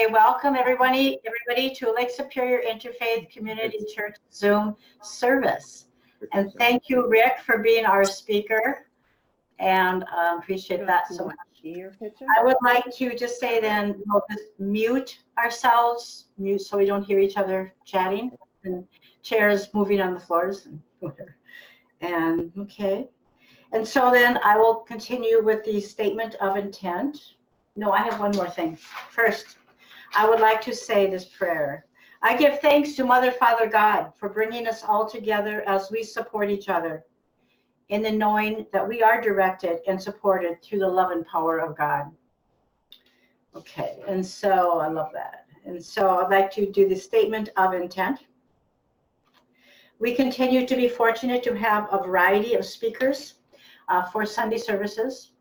Okay, welcome everybody to Lake Superior Interfaith Community Church Zoom service. And thank you, Rick, for being our speaker. And appreciate that so much. I would like to just say then, we'll just mute ourselves, so we don't hear each other chatting, and chairs moving on the floors and whatever. And okay. And so then I will continue with the statement of intent. No, I have one more thing. First, I would like to say this prayer. I give thanks to Mother, Father, God for bringing us all together as we support each other in the knowing that we are directed and supported through the love and power of God. Okay, and so I love that. And so I'd like to do the statement of intent. We continue to be fortunate to have a variety of speakers for Sunday services.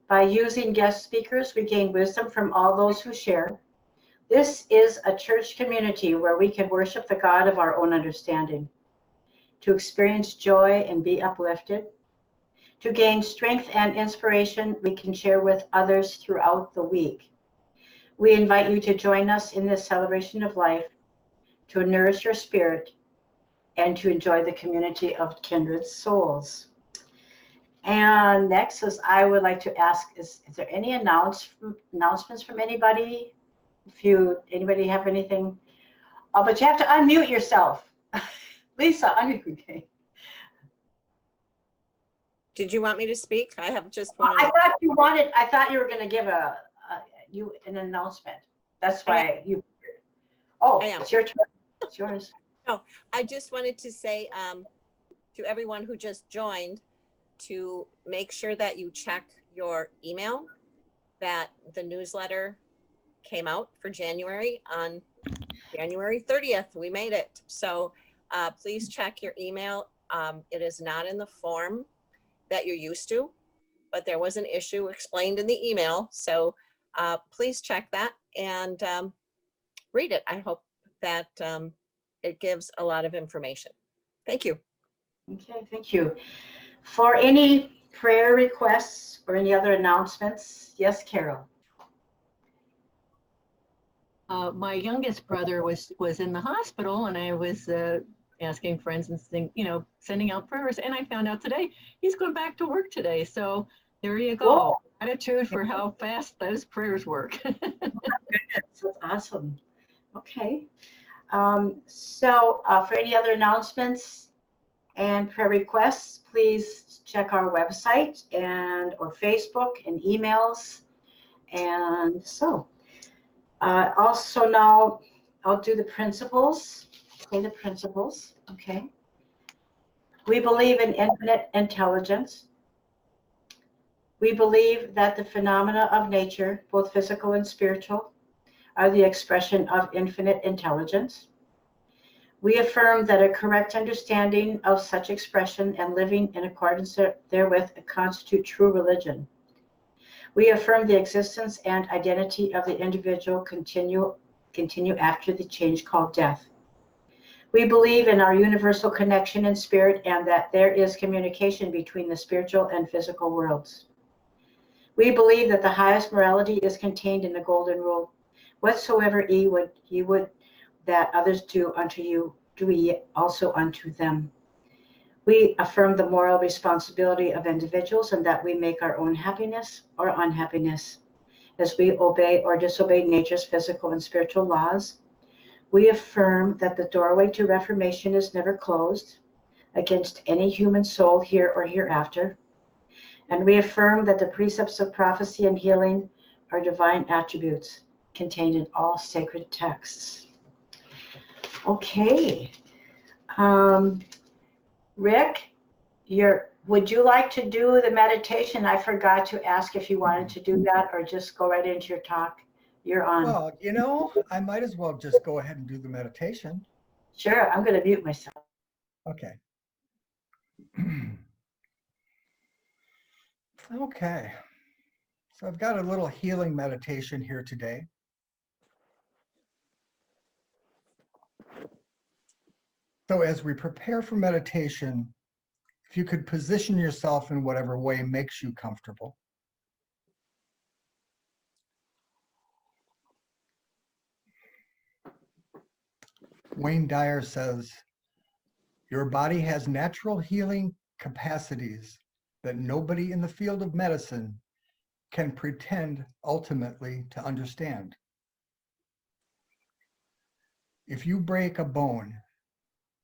By using guest speakers, we gain wisdom from all those who share. This is a church community where we can worship the God of our own understanding, to experience joy and be uplifted, to gain strength and inspiration we can share with others throughout the week. We invite you to join us in this celebration of life, to nourish your spirit, and to enjoy the community of kindred souls. And next is I would like to ask, is there any announcements from anybody? If anybody have anything? Oh, but you have to unmute yourself. Lisa, unmute. Did you want me to speak? I have just one. I thought you were going to give an announcement. That's why you. Oh, it's your turn. It's yours. No, I just wanted to say to everyone who just joined to make sure that you check your email, that the newsletter came out for January on January 30th. We made it. So please check your email. It is not in the form that you're used to, but there was an issue explained in the email. So please check that and read it. I hope that it gives a lot of information. Thank you. Okay, thank you. For any prayer requests or any other announcements? Yes, Carol. My youngest brother was in the hospital, and I was asking friends and sending out prayers, and I found out today he's going back to work today. So there you go. Whoa. Gratitude for how fast those prayers work. That's awesome. Okay. So for any other announcements and prayer requests, please check our website or Facebook and emails. And so also now I'll do the principles. Okay, the principles. Okay. We believe in infinite intelligence. We believe that the phenomena of nature, both physical and spiritual, are the expression of infinite intelligence. We affirm that a correct understanding of such expression and living in accordance therewith constitute true religion. We affirm the existence and identity of the individual continue after the change called death. We believe in our universal connection in spirit and that there is communication between the spiritual and physical worlds. We believe that the highest morality is contained in the golden rule. Whatsoever ye would that others do unto you, do ye also unto them. We affirm the moral responsibility of individuals and that we make our own happiness or unhappiness as we obey or disobey nature's physical and spiritual laws. We affirm that the doorway to reformation is never closed against any human soul here or hereafter. And we affirm that the precepts of prophecy and healing are divine attributes contained in all sacred texts. Okay. Rick, would you like to do the meditation? I forgot to ask if you wanted to do that or just go right into your talk. You're on. Well, I might as well just go ahead and do the meditation. Sure, I'm going to mute myself. Okay. Okay. So I've got a little healing meditation here today. So as we prepare for meditation, if you could position yourself in whatever way makes you comfortable. Wayne Dyer says, your body has natural healing capacities that nobody in the field of medicine can pretend ultimately to understand. If you break a bone,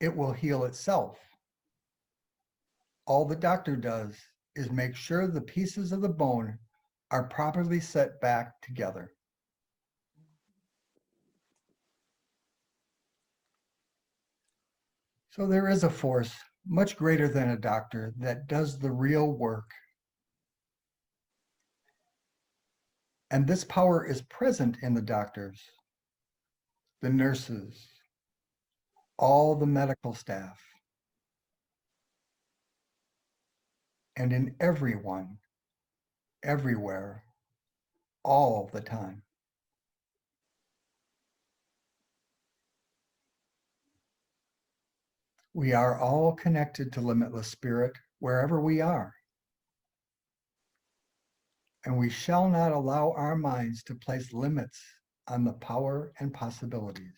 it will heal itself. All the doctor does is make sure the pieces of the bone are properly set back together. So there is a force much greater than a doctor that does the real work. And this power is present in the doctors, the nurses, all the medical staff, and in everyone, everywhere, all the time. We are all connected to limitless spirit wherever we are. And we shall not allow our minds to place limits on the power and possibilities.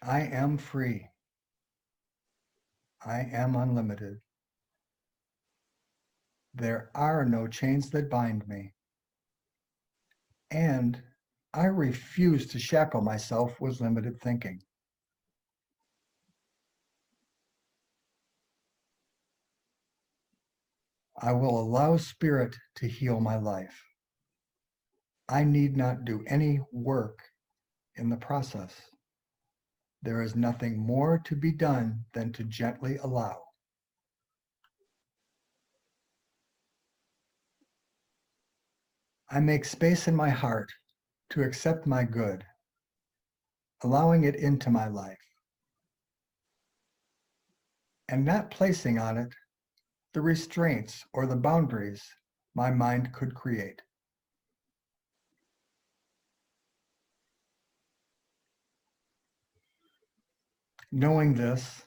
I am free. I am unlimited. There are no chains that bind me. And I refuse to shackle myself with limited thinking. I will allow spirit to heal my life. I need not do any work in the process. There is nothing more to be done than to gently allow. I make space in my heart to accept my good, allowing it into my life, and not placing on it the restraints or the boundaries my mind could create. Knowing this,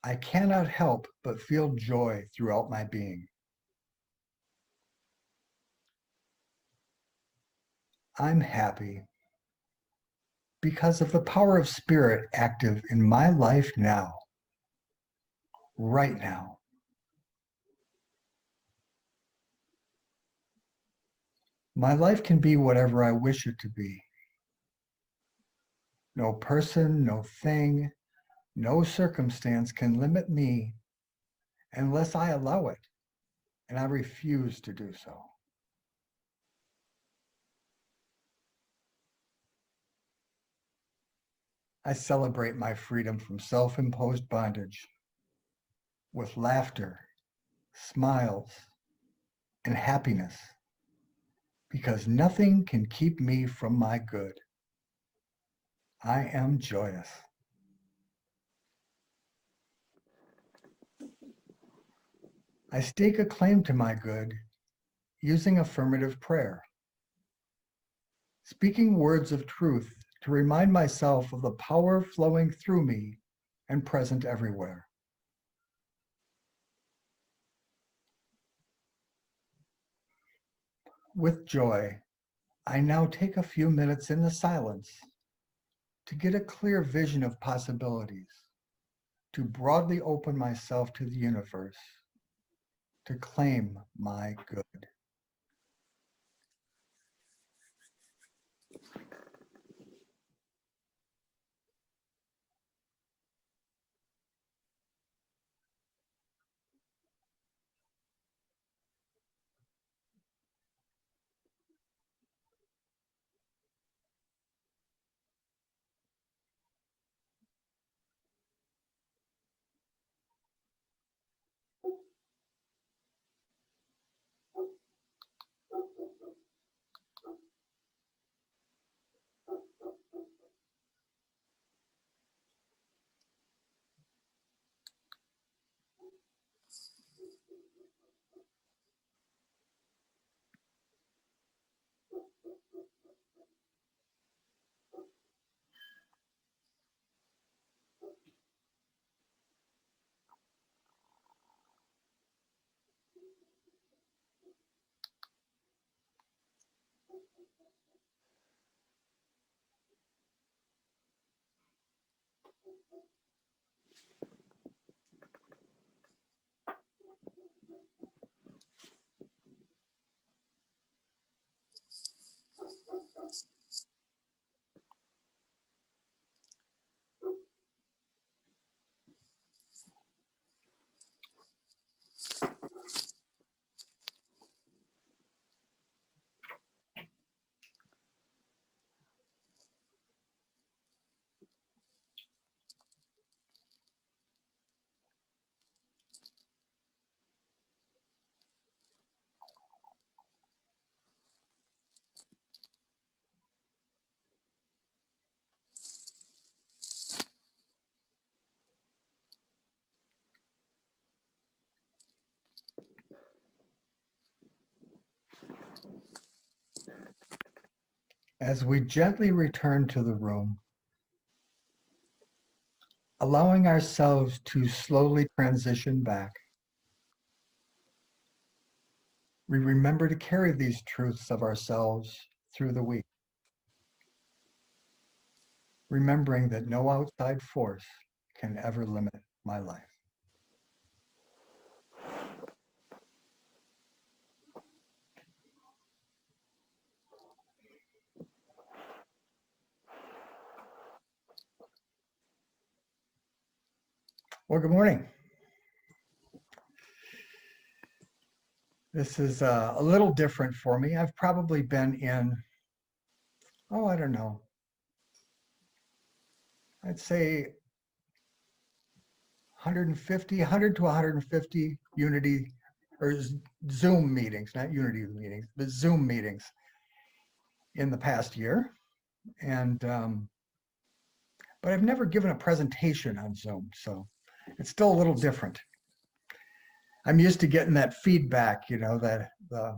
I cannot help but feel joy throughout my being. I'm happy because of the power of spirit active in my life now, right now. My life can be whatever I wish it to be. No person, no thing, no circumstance can limit me unless I allow it, and I refuse to do so. I celebrate my freedom from self-imposed bondage with laughter, smiles, and happiness, because nothing can keep me from my good. I am joyous. I stake a claim to my good using affirmative prayer, speaking words of truth to remind myself of the power flowing through me and present everywhere. With joy, I now take a few minutes in the silence to get a clear vision of possibilities, to broadly open myself to the universe, to claim my good. As we gently return to the room, allowing ourselves to slowly transition back, we remember to carry these truths of ourselves through the week, remembering that no outside force can ever limit my life. Well, good morning. This is a little different for me. I've probably been in, I don't know, I'd say 100 to 150 Unity or Zoom meetings, not Unity meetings, but Zoom meetings in the past year. And, but I've never given a presentation on Zoom, so it's still a little different. I'm used to getting that feedback, that the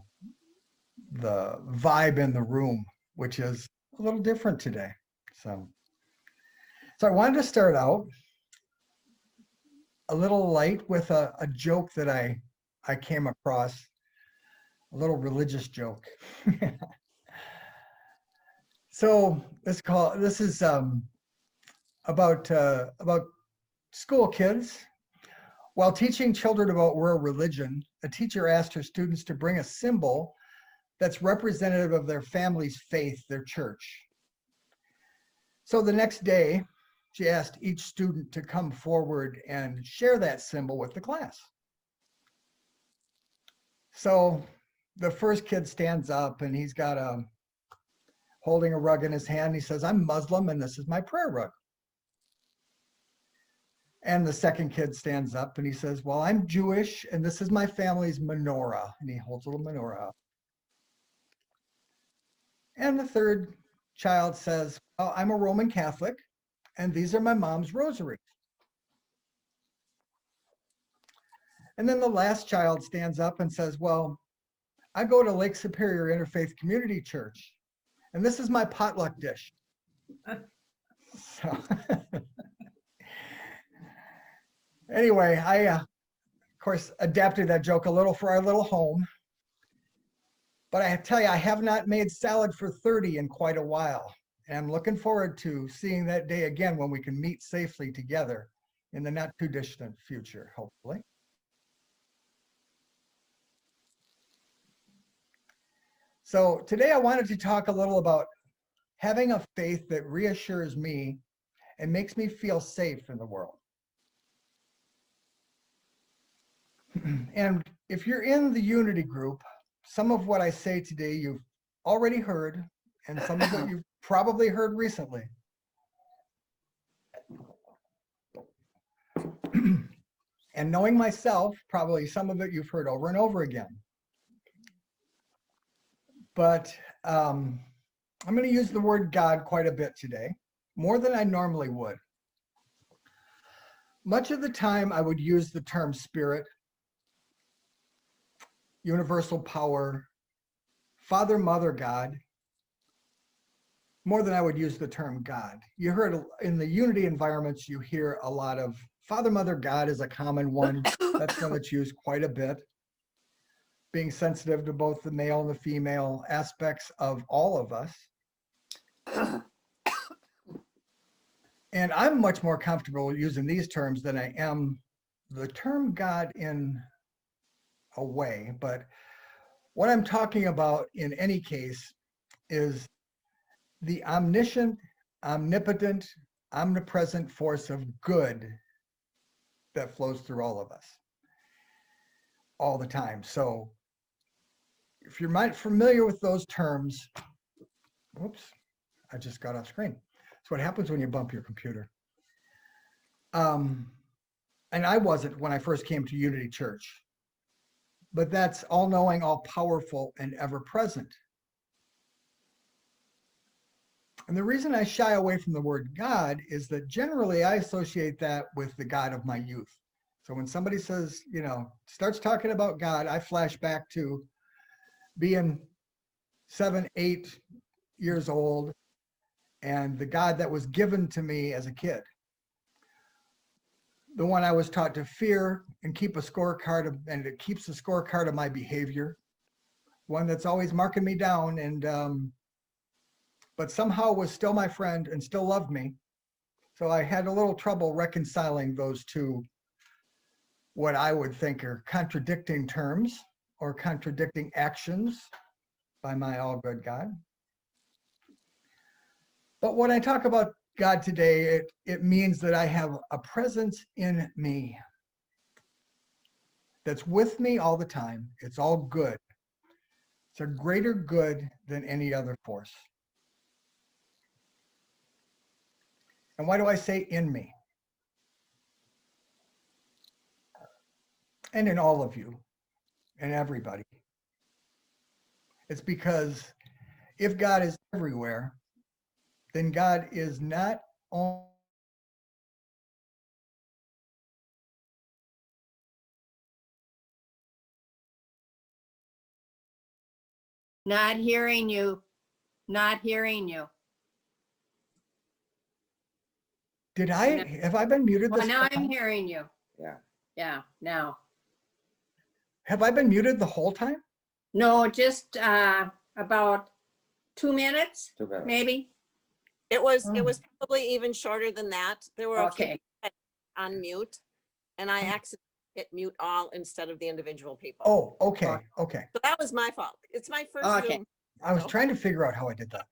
vibe in the room, which is a little different today. So I wanted to start out a little light with a joke that I came across, a little religious joke. So this is about school kids. While teaching children about world religion, a teacher asked her students to bring a symbol that's representative of their family's faith, their church. So the next day, she asked each student to come forward and share that symbol with the class. So the first kid stands up and he's got holding a rug in his hand. He says, "I'm Muslim and this is my prayer rug." And the second kid stands up and he says, "Well, I'm Jewish and this is my family's menorah." And he holds a little menorah up. And the third child says, "Oh, I'm a Roman Catholic and these are my mom's rosaries." And then the last child stands up and says, "Well, I go to Lake Superior Interfaith Community Church and this is my potluck dish." So anyway, I, of course, adapted that joke a little for our little home. But I tell you, I have not made salad for 30 in quite a while. And I'm looking forward to seeing that day again when we can meet safely together in the not too distant future, hopefully. So today I wanted to talk a little about having a faith that reassures me and makes me feel safe in the world. And if you're in the Unity group, some of what I say today you've already heard, and some of it you've probably heard recently. And knowing myself, probably some of it you've heard over and over again. But I'm going to use the word God quite a bit today, more than I normally would. Much of the time I would use the term spirit, universal power, Father, Mother, God, more than I would use the term God. You heard in the Unity environments, you hear a lot of Father, Mother, God is a common one. That's one that's used quite a bit. Being sensitive to both the male and the female aspects of all of us. And I'm much more comfortable using these terms than I am the term God in a way. But what I'm talking about in any case is the omniscient, omnipotent, omnipresent force of good that flows through all of us all the time. So if you're not familiar with those terms, whoops, I just got off screen. That's what happens when you bump your computer. And I wasn't when I first came to Unity Church, but that's all-knowing, all-powerful, and ever-present. And the reason I shy away from the word God is that generally I associate that with the God of my youth. So when somebody says, starts talking about God, I flash back to being 7, 8 years old and the God that was given to me as a kid. The one I was taught to fear and keep a scorecard of, and it keeps a scorecard of my behavior. One that's always marking me down and but somehow was still my friend and still loved me. So I had a little trouble reconciling those two, what I would think are contradicting terms or contradicting actions by my all good God. But when I talk about God today, it means that I have a presence in me that's with me all the time. It's all good. It's a greater good than any other force. And why do I say in me? And in all of you and everybody. It's because if God is everywhere, then God is not only Not hearing you. Not hearing you. have I been muted Well, this now whole I'm time? hearing you. Yeah. Yeah, now. Have I been muted the whole time? No, just about 2 minutes, Too bad. maybe. It was probably even shorter than that. There were a few Okay. people on mute, and I accidentally hit mute all instead of the individual people. Oh, okay. So that was my fault. It's my first Okay. Zoom. I was No. trying to figure out how I did that.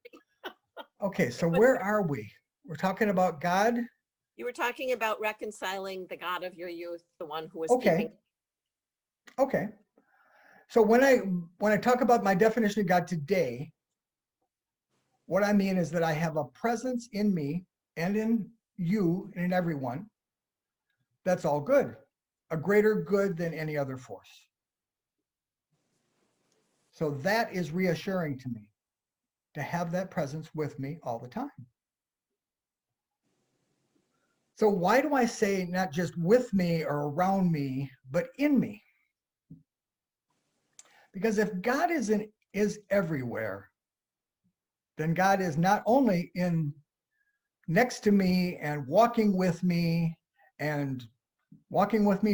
Okay, so where are we? We're talking about God. You were talking about reconciling the God of your youth, the one who was Okay. keeping. Okay. So when I talk about my definition of God today, what I mean is that I have a presence in me and in you and in everyone that's all good, a greater good than any other force. So that is reassuring to me, to have that presence with me all the time. So why do I say not just with me or around me, but in me? Because if God is everywhere, then God is not only in next to me and walking with me,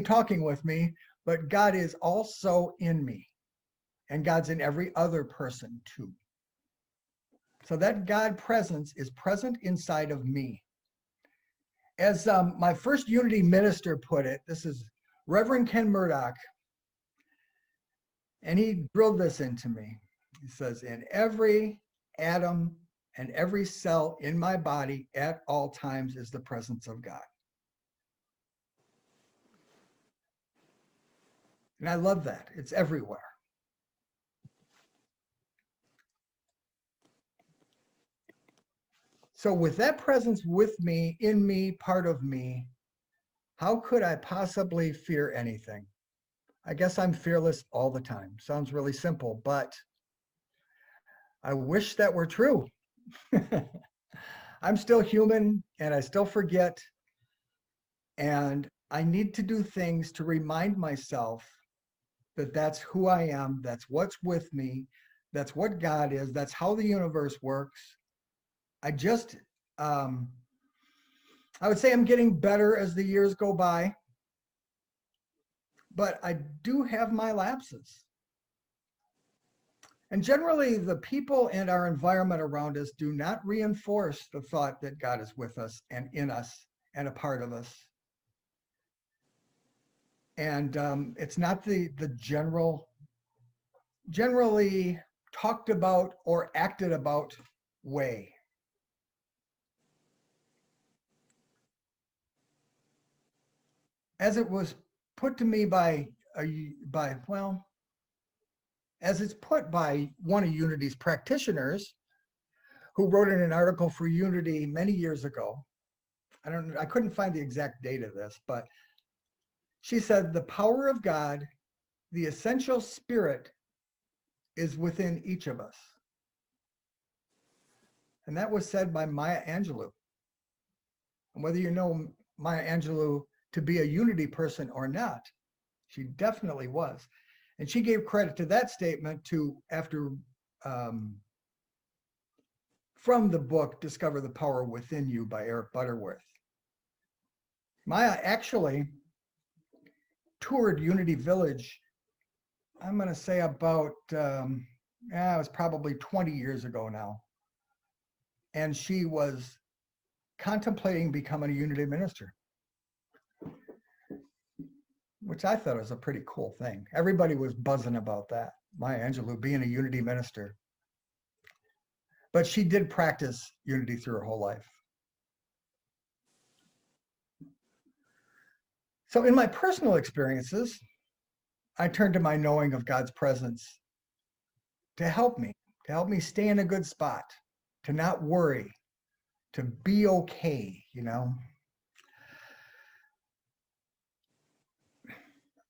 talking with me, but God is also in me. And God's in every other person too. So that God presence is present inside of me. As my first Unity minister put it, this is Reverend Ken Murdoch, and he drilled this into me. He says, in every atom and every cell in my body at all times is the presence of God. And I love that. It's everywhere. So with that presence with me, in me, part of me, how could I possibly fear anything? I guess I'm fearless all the time. Sounds really simple, but I wish that were true. I'm still human and I still forget. And I need to do things to remind myself that that's who I am. That's what's with me. That's what God is. That's how the universe works. I would say I'm getting better as the years go by, but I do have my lapses. And generally, the people and our environment around us do not reinforce the thought that God is with us and in us and a part of us. And it's not the generally talked about or acted about way. As it was put to me as it's put by one of Unity's practitioners, who wrote in an article for Unity many years ago. I couldn't find the exact date of this, but she said, the power of God, the essential spirit, is within each of us. And that was said by Maya Angelou. And whether you know Maya Angelou to be a unity person or not. She definitely was. And she gave credit to that statement to after from the book Discover the Power Within You by Eric Butterworth. Maya actually toured Unity Village, I'm going to say about, it was probably 20 years ago now. And she was contemplating becoming a Unity minister, which I thought was a pretty cool thing. Everybody was buzzing about that, Maya Angelou being a Unity minister. But she did practice Unity through her whole life. So in my personal experiences, I turned to my knowing of God's presence to help me stay in a good spot, to not worry, to be okay, you know.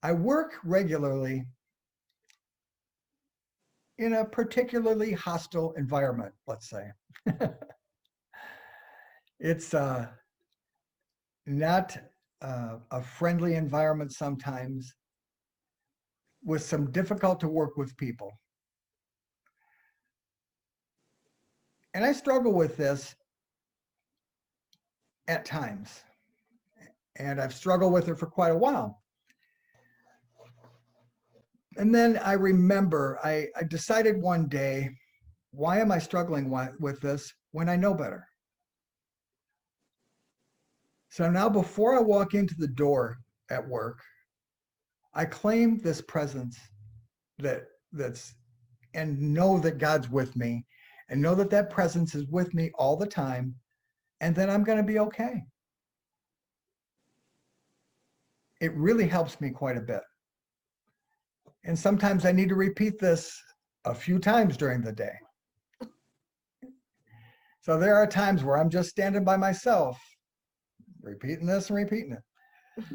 I work regularly in a particularly hostile environment, let's say. It's not a friendly environment sometimes, with some difficult to work with people. And I struggle with this at times. And I've struggled with it for quite a while. And then I remember, I decided one day, why am I struggling with this when I know better? So now before I walk into the door at work, I claim this presence that's and know that God's with me, and know that that presence is with me all the time, and then I'm going to be okay. It really helps me quite a bit. And sometimes I need to repeat this a few times during the day. So there are times where I'm just standing by myself, repeating this and repeating it.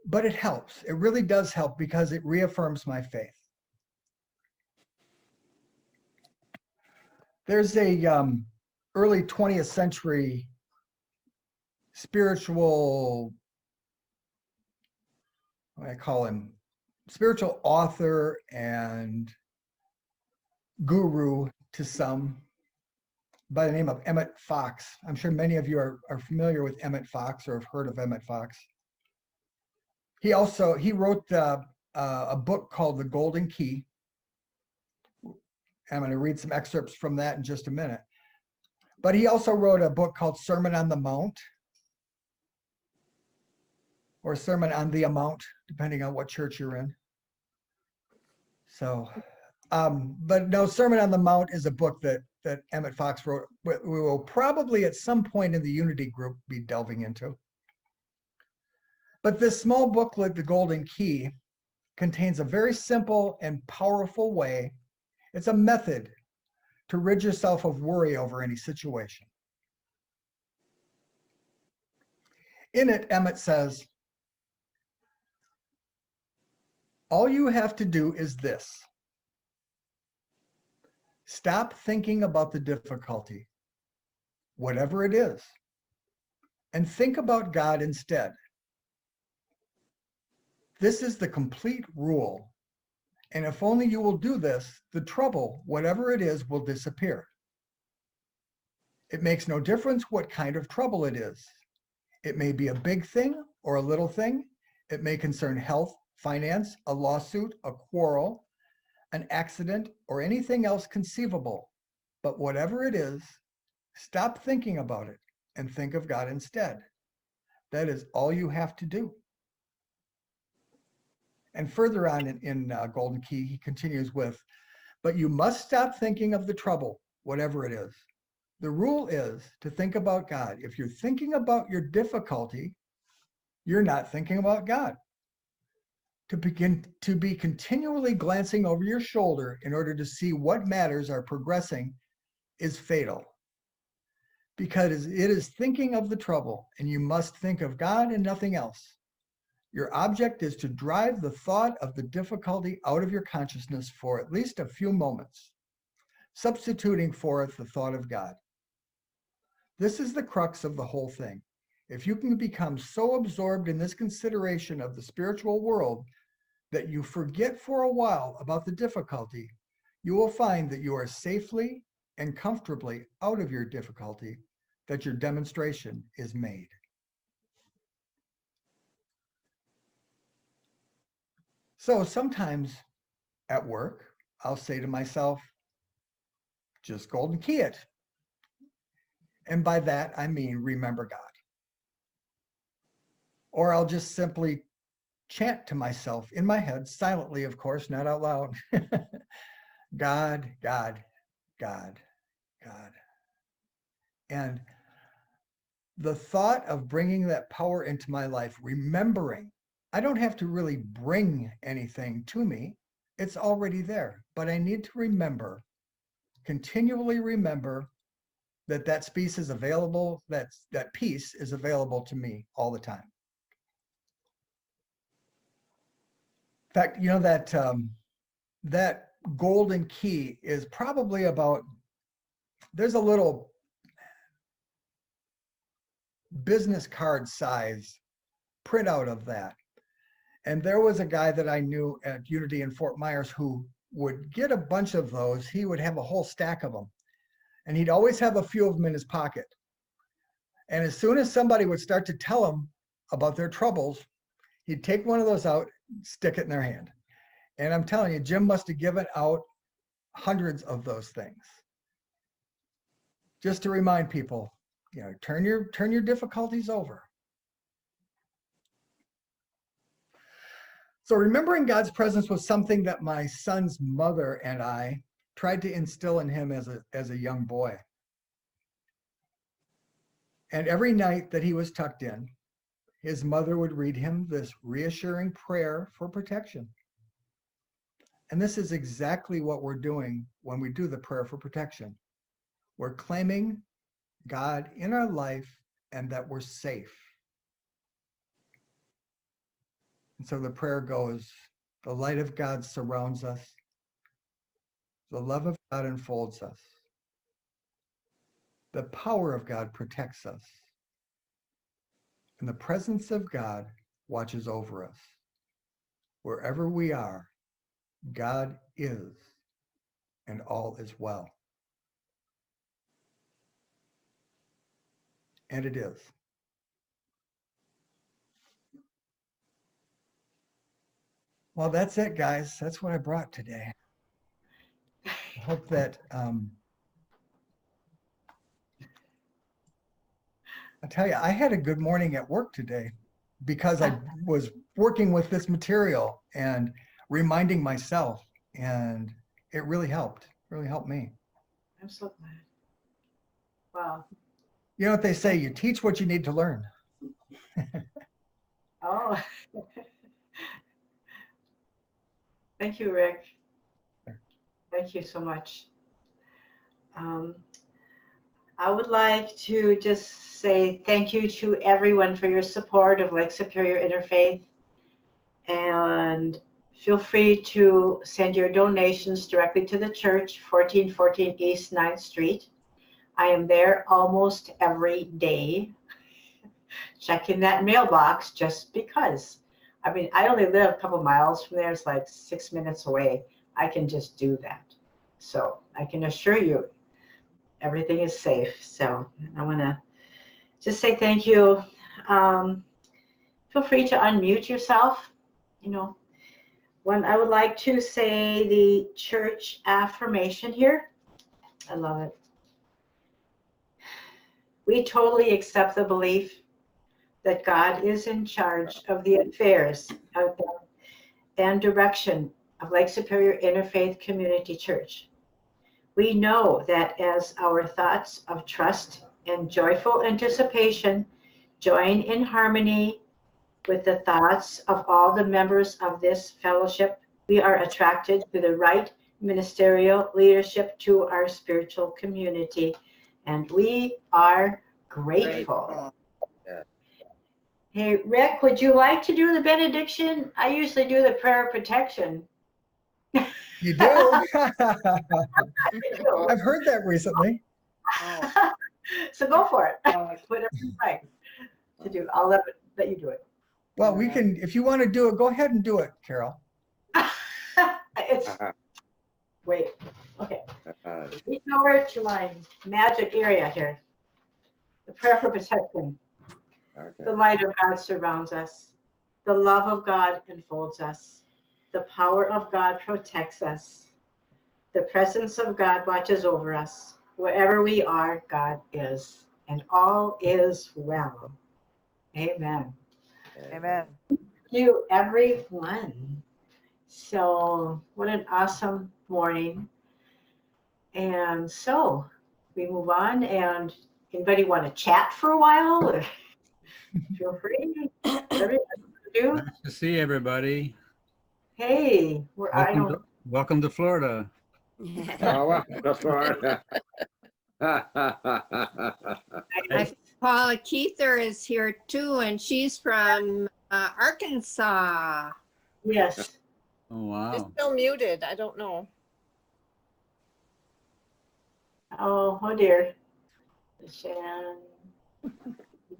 But it helps. It really does help because it reaffirms my faith. There's a early 20th century spiritual, what do I call him? Spiritual author and guru to some, by the name of Emmett Fox. I'm sure many of you are familiar with Emmett Fox or have heard of Emmett Fox. He wrote a book called The Golden Key. I'm going to read some excerpts from that in just a minute. But he also wrote a book called Sermon on the Mount, or Sermon on the Amount, depending on what church you're in. So, but no, Sermon on the Mount is a book that Emmett Fox wrote. We will probably at some point in the Unity group be delving into. But this small booklet, The Golden Key, contains a very simple and powerful way. It's a method to rid yourself of worry over any situation. In it, Emmett says, all you have to do is this. Stop thinking about the difficulty, whatever it is, and think about God instead. This is the complete rule. And if only you will do this, the trouble, whatever it is, will disappear. It makes no difference what kind of trouble it is. It may be a big thing or a little thing. It may concern health, finance, a lawsuit, a quarrel, an accident, or anything else conceivable. But whatever it is, stop thinking about it and think of God instead. That is all you have to do. And further on in Golden Key, he continues with, but you must stop thinking of the trouble, whatever it is. The rule is to think about God. If you're thinking about your difficulty, you're not thinking about God. To be continually glancing over your shoulder in order to see what matters are progressing is fatal. Because it is thinking of the trouble, and you must think of God and nothing else. Your object is to drive the thought of the difficulty out of your consciousness for at least a few moments, substituting for it the thought of God. This is the crux of the whole thing. if you can become so absorbed in this consideration of the spiritual world that you forget for a while about the difficulty, you will find that you are safely and comfortably out of your difficulty, that your demonstration is made. So sometimes at work, I'll say to myself, just golden key it. And by that, I mean, remember God. Or I'll just simply chant to myself in my head, silently, of course, not out loud. God, God, God, God. And the thought of bringing that power into my life, remembering, I don't have to really bring anything to me. It's already there, but I need to remember, continually remember that that peace is available, that peace is available to me all the time. In fact, you know, that golden key is probably about, there's a little business card size printout of that. And there was a guy that I knew at Unity in Fort Myers who would get a bunch of those. He would have a whole stack of them. And he'd always have a few of them in his pocket. And as soon as somebody would start to tell him about their troubles, he'd take one of those out, stick it in their hand. And I'm telling you, Jim must have given out hundreds of those things. Just to remind people, you know, turn your difficulties over. So remembering God's presence was something that my son's mother and I tried to instill in him as a young boy. And every night that he was tucked in, his mother would read him this reassuring prayer for protection. And this is exactly what we're doing when we do the prayer for protection. We're claiming God in our life and that we're safe. And so the prayer goes, the light of God surrounds us. The love of God enfolds us. The power of God protects us. And the presence of God watches over us. Wherever we are, God is, and all is well. And it is. Well, that's it, guys. That's what I brought today. I hope that I tell you, I had a good morning at work today because I was working with this material and reminding myself, and it really helped me. I'm so glad. Wow. You know what they say, you teach what you need to learn. Oh. Thank you, Rick. Thank you so much. I would like to just say thank you to everyone for your support of Lake Superior Interfaith. And feel free to send your donations directly to the church, 1414 East 9th Street. I am there almost every day, checking that mailbox just because. I mean, I only live a couple miles from there. It's like 6 minutes away. I can just do that. So I can assure you, everything is safe. So I want to just say thank you. Feel free to unmute yourself. You know, when I would like to say the church affirmation here. I love it. We totally accept the belief that God is in charge of the affairs and direction of Lake Superior Interfaith Community Church. We know that as our thoughts of trust and joyful anticipation join in harmony with the thoughts of all the members of this fellowship, we are attracted to the right ministerial leadership to our spiritual community, and we are grateful. Hey, Rick, would you like to do the benediction? I usually do the prayer of protection. You do? I've heard that recently. So go for it. Whatever you like. to do. I'll let you do it. Well, we can, if you want to do it, go ahead and do it, Carol. It's, wait, okay. Reach over to my magic area here. The prayer for protection. The light of God surrounds us. The love of God enfolds us. The power of God protects us. The presence of God watches over us. Wherever we are, God is, and all is well. Amen. Amen. Thank you, everyone. So, what an awesome morning. And so, we move on. And anybody want to chat for a while? Or feel free. Everybody do. Nice to see everybody. Hey, I don't. Welcome to Florida. Oh, welcome to Florida. Paula Keither is here too, and she's from Arkansas. Yes. Oh, It's wow. still muted. I don't know. Oh dear. Shan.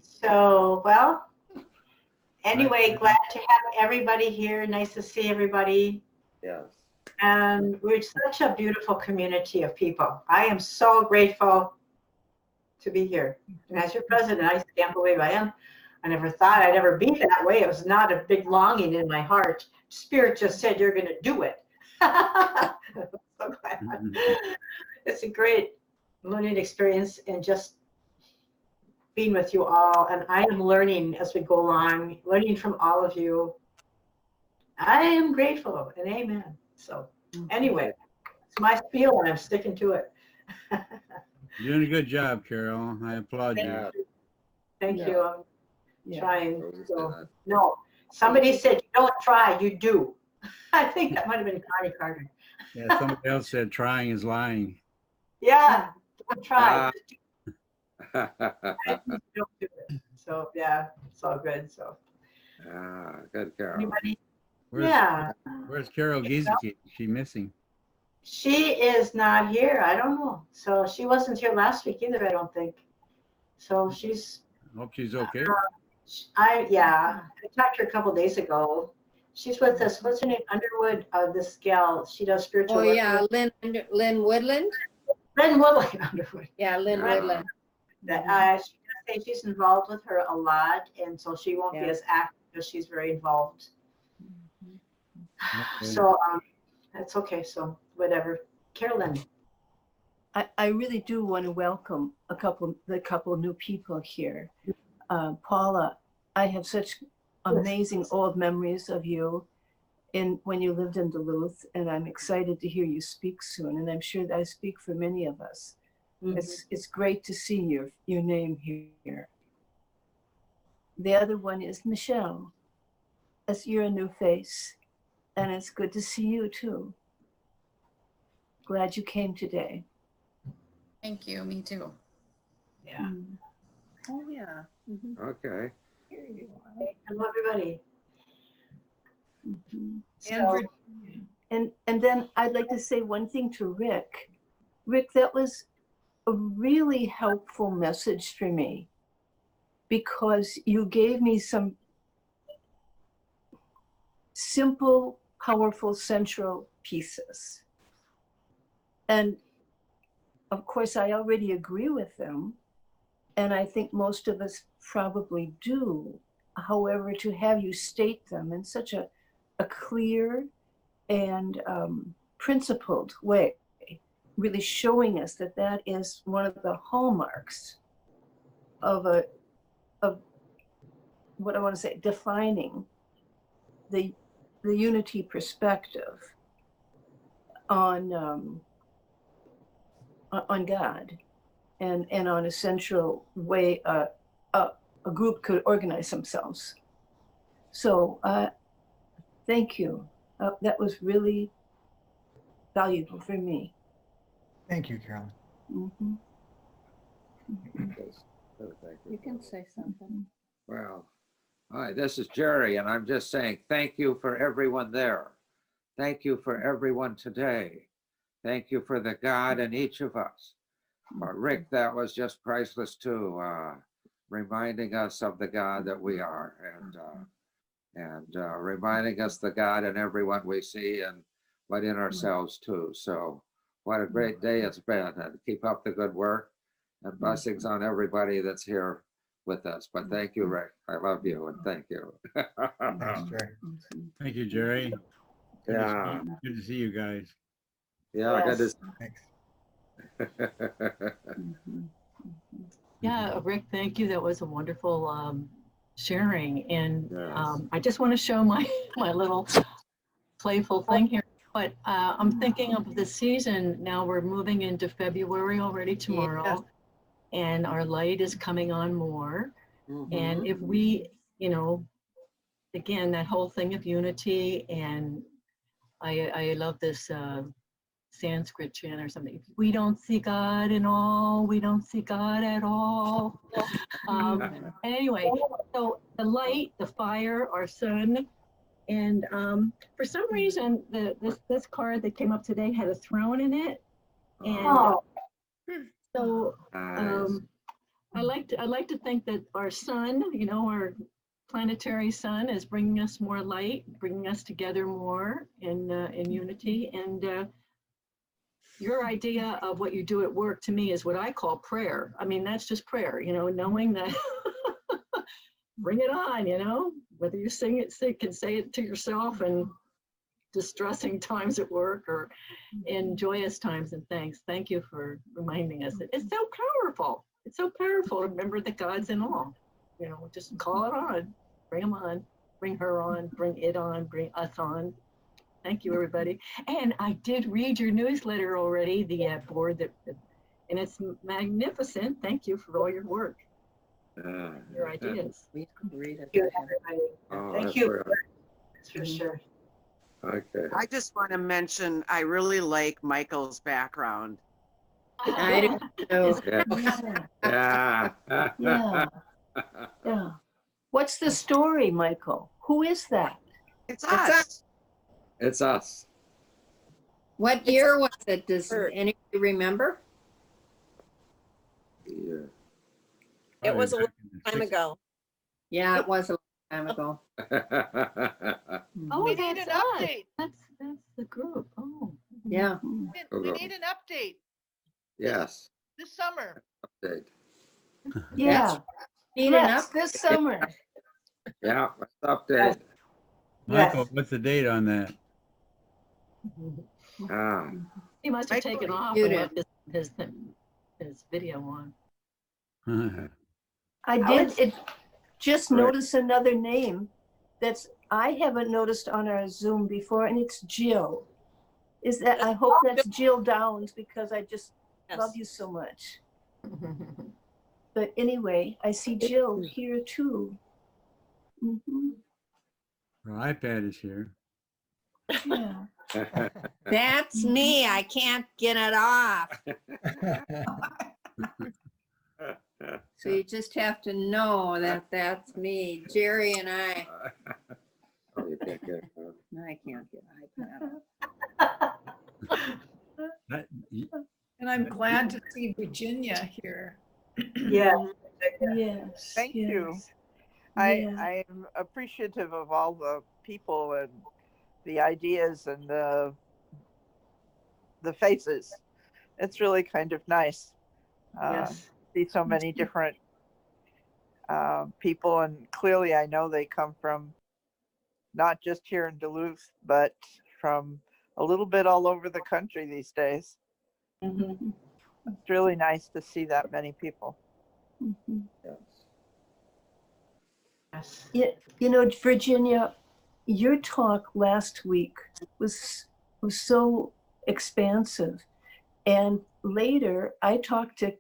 So, well, anyway, glad to have everybody here. Nice to see everybody. Yes. And we're such a beautiful community of people. I am so grateful to be here. And as your president, I can't believe I am. I never thought I'd ever be that way. It was not a big longing in my heart. Spirit just said, you're going to do it. So glad. It's a great learning experience and just being with you all. And I am learning as we go along, learning from all of you. I am grateful and amen. So anyway, it's my spiel and I'm sticking to it. You're doing a good job, Carol. I applaud you. Yeah. Thank Yeah. you. I'm Yeah. trying. So, no, somebody said, you don't try, you do. I think that might have been Connie Carter. Yeah, somebody else said trying is lying. Yeah, don't try. Ah. Don't do it. So, yeah, it's all good. So, Good, Carol. anybody? Where's, Yeah. Where's Carol Giesecke? Is she missing? She is not here. I don't know. So she wasn't here last week either, I don't think. So she's, Hope she's okay. I talked to her a couple days ago. She's with us. What's her name? Underwood, this gal. She does spiritual Oh work. yeah, Lynn Woodland. Lynn Woodland Underwood. Yeah, Lynn Right. Woodland. She does say she's involved with her a lot, and so she won't be Yeah. as active because she's very involved. Okay. So that's okay. So whatever. Carolyn. I really do want to welcome the couple new people here. Paula, I have such amazing old memories of you when you lived in Duluth, and I'm excited to hear you speak soon. And I'm sure that I speak for many of us. It's great to see your name here. The other one is Michelle. As you're a new face, and it's good to see you too. Glad you came today. Thank you. Me too. Yeah. Oh yeah. Okay. Hello, everybody. Mhm. So, And then I'd like to say one thing to Rick. Rick, that was a really helpful message for me because you gave me some simple, powerful, central pieces. And of course, I already agree with them. And I think most of us probably do. However, to have you state them in such a clear and principled way, really showing us that is one of the hallmarks of what I want to say, defining the unity perspective on God and on a central way a group could organize themselves. So thank you. That was really valuable for me. Thank you, Carolyn. Mhm. Thank You can say something. Well, hi, this is Jerry, and I'm just saying thank you for everyone there. Thank you for everyone today. Thank you for the God in each of us. Rick, that was just priceless too. reminding us of the God that we are, and reminding us the God in everyone we see, and but in ourselves too. So what a great day it's been, and keep up the good work, and blessings on everybody that's here with us. But thank you, Rick. I love you, and thank you. Thanks, Jerry. Thank you, Jerry. Yeah, Good to see you guys. yeah, good to Thanks. Yeah, Rick, thank you. That was a wonderful sharing. And Yes. I just want to show my little playful thing here. But I'm thinking of the season now. We're moving into February already tomorrow, and our light is coming on more. And if we, again, that whole thing of unity, and I love this Sanskrit chant or something. If we don't see God in all, we don't see God at all. And anyway, so the light, the fire, our sun, and for some reason, this card that came up today had a throne in it, and so Nice. I like to think that our sun, our planetary sun, is bringing us more light, bringing us together more in unity, and your idea of what you do at work to me is what I call prayer. I mean, that's just prayer, knowing that bring it on, whether you sing it, can say it to yourself in distressing times at work or in joyous times. And thank you for reminding us that it's so powerful. It's so powerful to remember that God's in all, just call it on, bring him on, bring her on, bring it on, bring us on. Thank you, everybody. And I did read your newsletter already, the board and it's magnificent. Thank you for all your work, your ideas. We can read it. Thank you, everybody. Oh, Thank that's you. great. That's for sure. Okay. I just want to mention, I really like Michael's background. I don't know. Yeah. Yeah, yeah. What's the story, Michael? Who is that? It's It's us. It's us. What year was it? Does anybody remember? Yeah. It was a long Probably time ago. Yeah, it was a long time ago. Oh, We that's need an us. update. That's the group. Oh. Yeah. We need an update Yes. this summer. Update. Yeah, Need an yes, up. this summer. Yeah, let's update. Michael, what's the date on that? Ah, He must have Michael, taken off you and did. left his video on. I did just Right. notice another name I haven't noticed on our Zoom before, and it's Jill. I hope that's Jill Downs, because I just love you so much. But anyway, I see Jill here too. Mhm. Her iPad is here. Yeah. That's me. I can't get it off. So you just have to know that that's me, Jerry and I. Oh, you can't get it. I can't get iPad. That- And I'm glad to see Virginia here. Yeah. Yes. Thank you. yes. Yeah. I am appreciative of all the people and the ideas and the faces. It's really kind of nice. Yes. See so many different people, and clearly I know they come from not just here in Duluth, but from a little bit all over the country these days. Mhm. It's really nice to see that many people. Mhm. Yes. Yeah, Virginia, your talk last week was so expansive. And later I talked to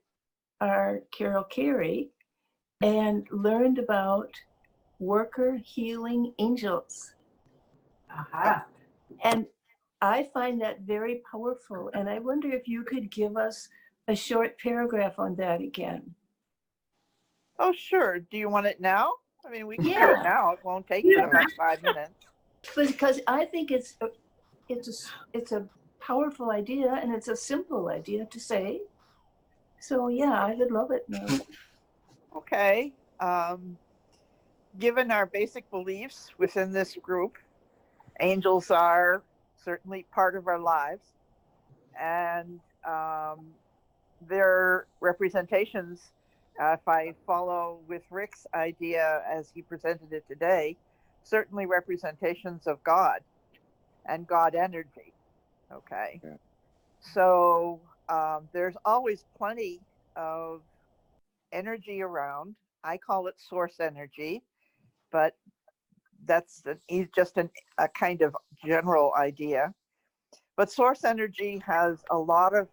our Carol Carey and learned about worker healing angels. Aha. And I find that very powerful. And I wonder if you could give us a short paragraph on that again. Oh, sure. Do you want it now? I mean, we can do Yeah. it now. It won't take but about 5 minutes. Because I think it's a powerful idea, and it's a simple idea to say. So yeah, I would love it now. Okay. Given our basic beliefs within this group, angels are certainly part of our lives, and their representations, if I follow with Rick's idea as he presented it today, certainly representations of God and God energy. Okay. Yeah. So there's always plenty of energy around. I call it source energy, but that's just a kind of general idea. But source energy has a lot of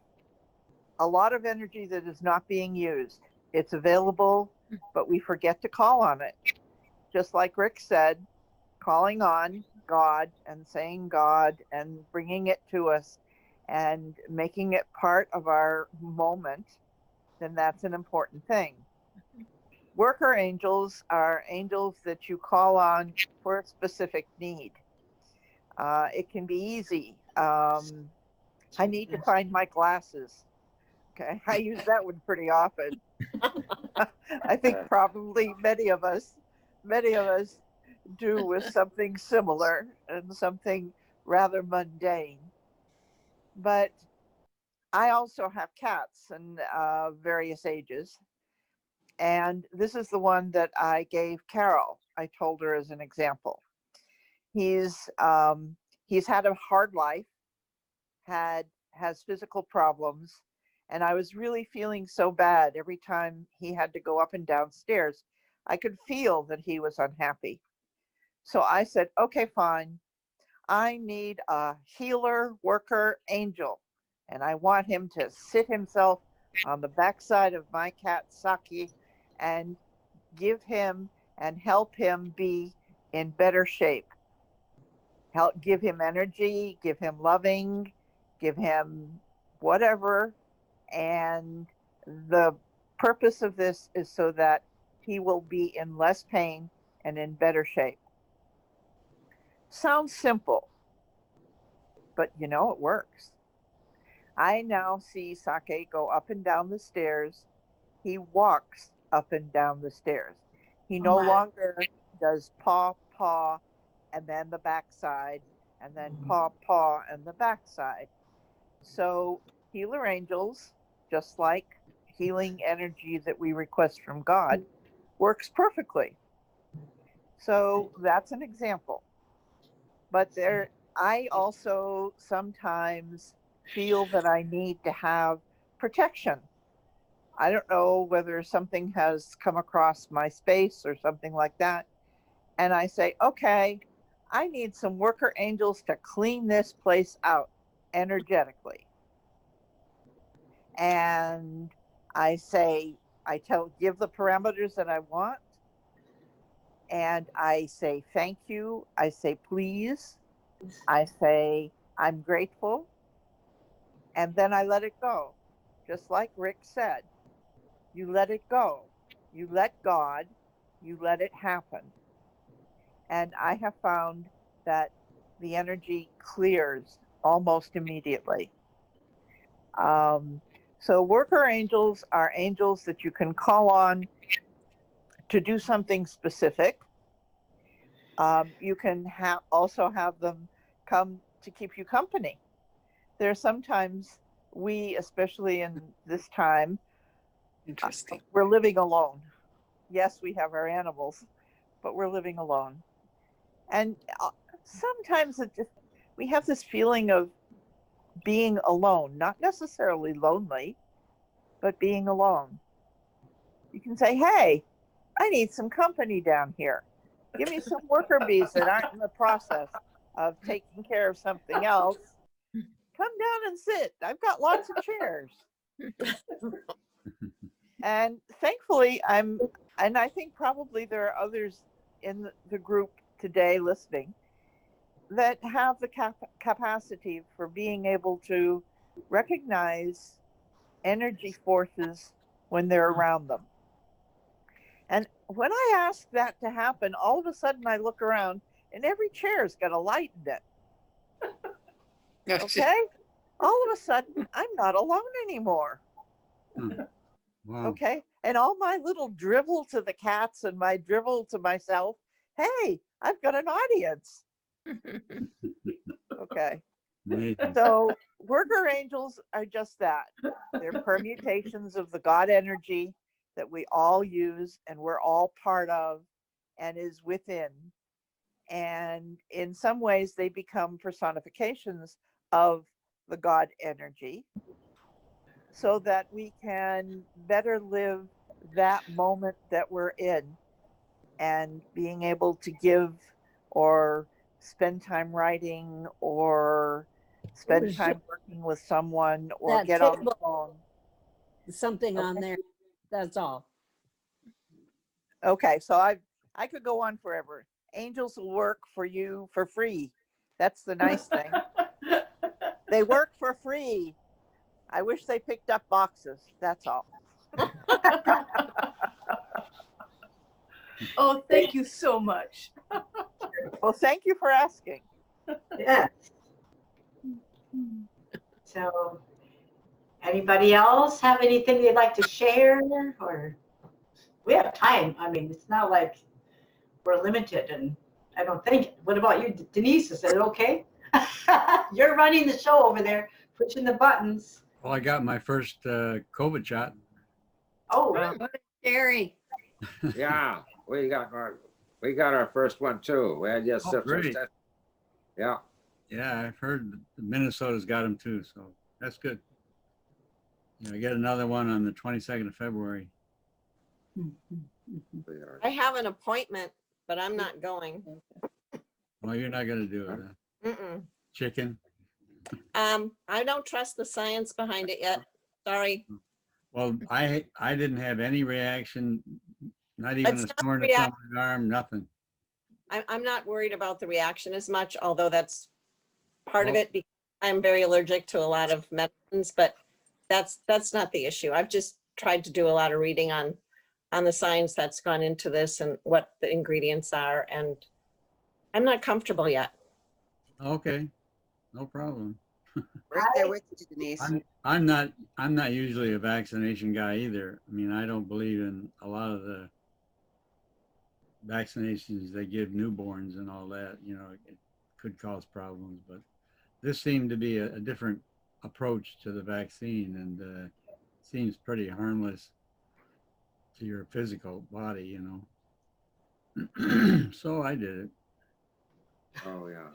energy that is not being used. It's available, but we forget to call on it. Just like Rick said, calling on God and saying God and bringing it to us and making it part of our moment, then that's an important thing. Worker angels are angels that you call on for a specific need. It can be easy. I need to find my glasses. Okay, I use that one pretty often. I think probably many of us do with something similar and something rather mundane. But I also have cats in various ages. And this is the one that I gave Carol. I told her as an example. He's had a hard life, has physical problems, and I was really feeling so bad every time he had to go up and down stairs. I could feel that he was unhappy. So I said, okay, fine. I need a healer, worker, angel. And I want him to sit himself on the backside of my cat, Saki, and give him and help him be in better shape. Give him energy, give him loving, give him whatever. And the purpose of this is so that he will be in less pain and in better shape. Sounds simple, but you know, it works. I now see Sake go up and down the stairs. He walks up and down the stairs. He no longer does paw, paw, and then the backside, and then paw, paw, and the backside. So healer angels, just like healing energy that we request from God, works perfectly. So that's an example. But I also sometimes feel that I need to have protection. I don't know whether something has come across my space or something like that. And I say, okay, I need some worker angels to clean this place out energetically. And I say, give the parameters that I want. And I say, thank you. I say, please. I say, I'm grateful. And then I let it go. Just like Rick said, you let it go. You let God, you let it happen. And I have found that the energy clears almost immediately. So worker angels are angels that you can call on to do something specific. You can also have them come to keep you company. There are sometimes we, especially in this time, we're living alone. Yes, we have our animals, but we're living alone. And sometimes we have this feeling of being alone, not necessarily lonely, but being alone. You can say, hey, I need some company down here. Give me some worker bees that aren't in the process of taking care of something else. Come down and sit. I've got lots of chairs. And thankfully, and I think probably there are others in the group today listening that have the capacity for being able to recognize energy forces when they're around them. And when I ask that to happen, all of a sudden I look around and every chair's got a light in it. Okay? All of a sudden, I'm not alone anymore. Wow. Okay? And all my little drivel to the cats and my drivel to myself, hey, I've got an audience. Okay. Amazing. So worker angels are just that. They're permutations of the God energy that we all use and we're all part of and is within. And in some ways, they become personifications of the God energy so that we can better live that moment that we're in and being able to give or spend time writing or spend was time working with someone or that get on the table. phone. Something on Okay. there. That's all. Okay, so I could go on forever. Angels will work for you for free. That's the nice thing. They work for free. I wish they picked up boxes. That's all. Oh, thank you so much. Well, thank you for asking. Yeah. So, anybody else have anything they'd like to share, or we have time? I mean, it's not like we're limited, and I don't think. What about you, Denise? Is it okay? You're running the show over there, pushing the buttons. Well, I got my first COVID shot. Oh, Jerry. Yeah, we got our first one too. We had just Oh, great. Yeah. Yeah, I've heard that Minnesota's got them too, so that's good. Yeah, I get another one on the 22nd of February. I have an appointment, but I'm not going. Well, you're not going to do it, huh? Mm-mm. Chicken. I don't trust the science behind it yet. Sorry. Well, I didn't have any reaction, not even It's a not soreness on my arm, nothing. I'm not worried about the reaction as much, although that's part of Well- it because I'm very allergic to a lot of medicines, but that's not the issue. I've just tried to do a lot of reading on the science that's gone into this and what the ingredients are, and I'm not comfortable yet. Okay, no problem. Right there with you, Denise. I'm not usually a vaccination guy either. I mean, I don't believe in a lot of the vaccinations they give newborns and all that. You know, it could cause problems, but this seemed to be a different approach to the vaccine, and seems pretty harmless to your physical body, you know. So I did it. Oh yeah.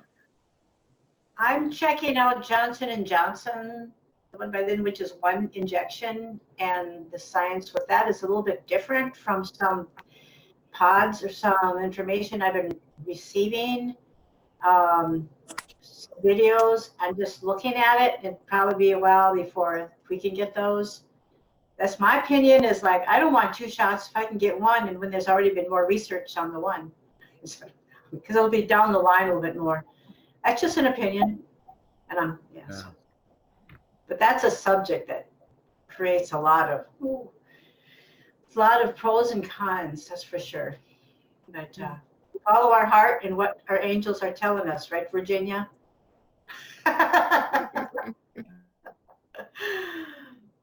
I'm checking out Johnson & Johnson, the one by then, which is one injection, and the science with that is a little bit different from some pods or some information I've been receiving. Videos. I'm just looking at it. It'd probably be a while before we can get those. That's my opinion, is like, I don't want two shots if I can get one, and when there's already been more research on the one, because it'll be down the line a little bit more. That's just an opinion, and so. But that's a subject that creates a lot of pros and cons, that's for sure. But follow our heart and what our angels are telling us, right, Virginia?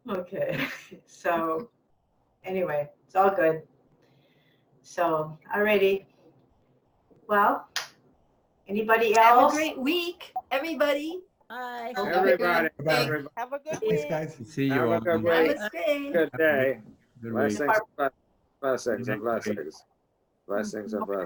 Okay, so anyway, it's all good. So, alrighty. Well, anybody Have a else? great week, everybody. Bye. Everybody, Have a good Thanks, week. guys. See you have all. a good Namaste. week. Good day. Good week. Blessings and blessings and blessings. Blessings and blessings.